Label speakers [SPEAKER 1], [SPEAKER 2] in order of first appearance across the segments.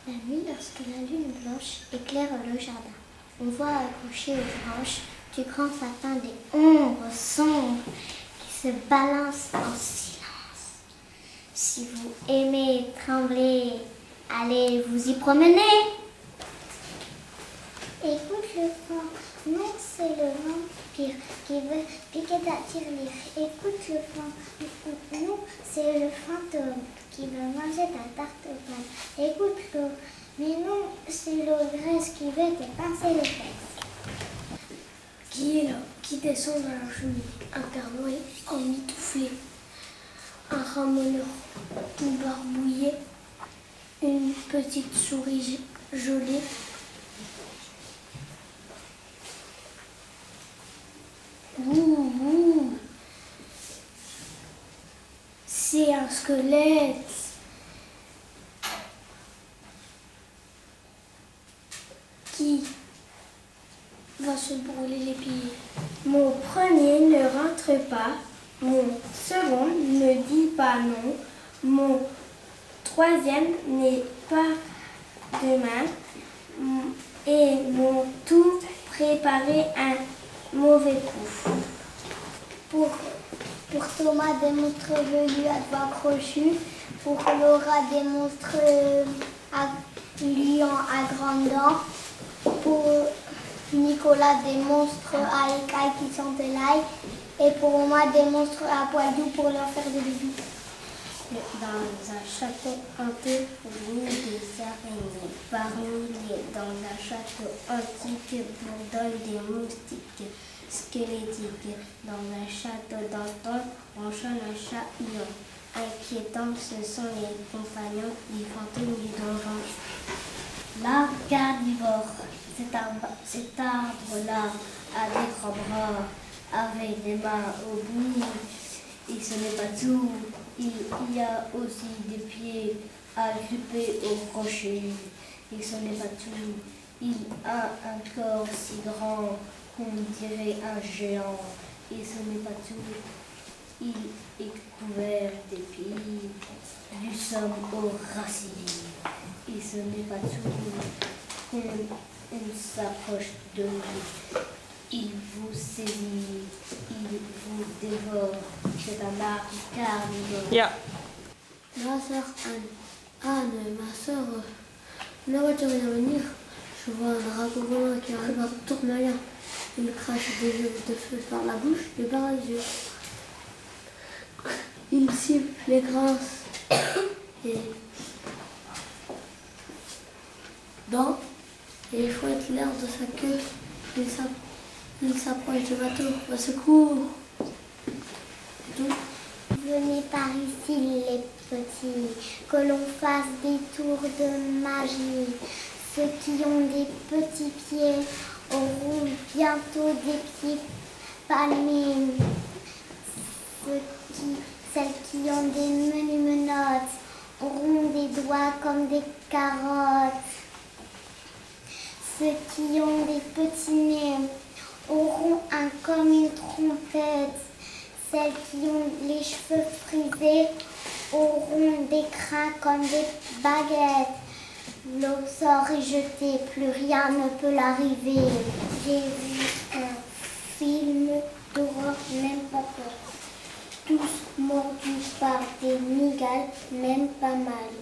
[SPEAKER 1] La nuit, lorsque la lune blanche éclaire le jardin, on voit accrochées aux branches du grand sapin des ombres sombres qui se balancent en silence. Si vous aimez trembler, allez vous y promener. Écoute le vent, non c'est le vampire qui veut piquer ta tirelire. Écoute le vent, non c'est le fantôme qui veut manger ta tarte aux pommes. Écoute l'eau, mais non c'est l'eau graisse qui veut te pincer les fesses.
[SPEAKER 2] Qui est là? Qui descend dans la cheminée? Un père Noël emmitouflé, un ramoneur tout barbouillé, une petite souris gelée. Ouh, c'est un squelette. Qui va se brûler les pieds? Mon premier ne rentre pas, mon second ne dit pas non, mon troisième n'est pas demain, et mon tout préparé un mauvais coup.
[SPEAKER 1] Pour Thomas, des monstres velus à doigts crochus. Pour Laura, des monstres liants à grandes dents. Pour Nicolas, des monstres à écailles qui sentent l'ail. Et pour moi, des monstres à poils doux pour leur faire des bisous.
[SPEAKER 3] Dans un château hanté, roule des araignées par milliers. Dans un château antique, bourdonnent des moustiques squelettiques. Dans un château d'antan, ronchonne un chat huant. Inquiétants, ce sont les compagnons des fantômes du donjon. L'arbre carnivore, cet arbre-là a des grands bras, avec des mains au bout. Et ce n'est pas tout, il y a aussi des pieds agrippés au rocher. Et ce n'est pas tout, il a un corps si grand qu'on dirait un géant. Et ce n'est pas tout, il est couvert d'épines, du somme aux racines. Et ce n'est pas tout, qu'on s'approche de lui. Il vous saisit, il vous dévore. C'est un arbre carnivore.
[SPEAKER 2] Yeah. Ma soeur Anne, ma soeur, la voiture vient de venir. Je vois un dragon volant qui arrive à Tourmalia. Il crache des yeux de feu par la bouche et par les yeux. Il siffle les grâces et dents et il fouette l'air de sa queue. Il s'approche du bateau. Au secours!
[SPEAKER 1] Venez par ici les petits, que l'on fasse des tours de magie. Ceux qui ont des petits pieds auront bientôt des pieds palmés. Celles qui ont des menues menottes auront des doigts comme des carottes. Ceux qui ont des petits nez auront un comme une trompette. Celles qui ont les cheveux frisés auront des crins comme des baguettes. L'eau sort et jetée, plus rien ne peut l'arriver. J'ai vu un film d'horreur, même pas peur. Tous mordus par des migales, même pas mal.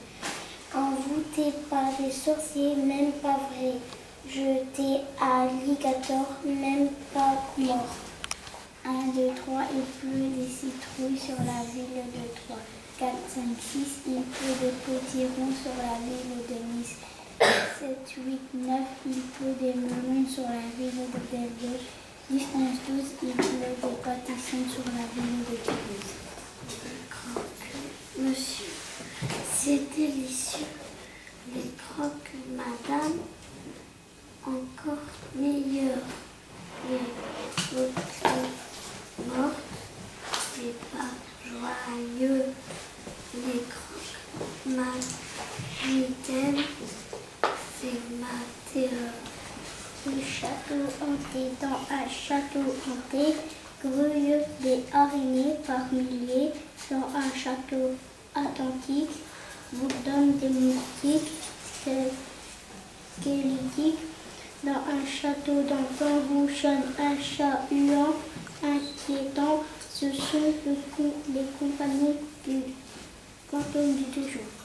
[SPEAKER 1] Envoûtés par des sorciers, même pas vrai. Jetés à alligator, même pas mort. 1, 2, 3, il pleut des citrouilles sur la ville de Troyes. 4, 5, 6, il pleut des petits ronds sur la ville de Nice. 7, 8, 9, il pleut des melons sur la ville de Delvaux. 10, 11, 12, il pleut des pâtissons sur la ville de Toulouse.
[SPEAKER 2] Monsieur, c'est délicieux. Les croques, madame, encore meilleurs. Les autres mortes, c'est pas joyeux. Les croques, ma mitaine, c'est ma terreur.
[SPEAKER 1] Le château hanté dans un château hanté, grouillent des araignées par milliers. Dans un château atlantique, vous donne des moustiques
[SPEAKER 3] squelettique. Dans un château d'enfants ronchonne un chat huant, inquiétant. Ce sont les compagnons du fantôme du toujours.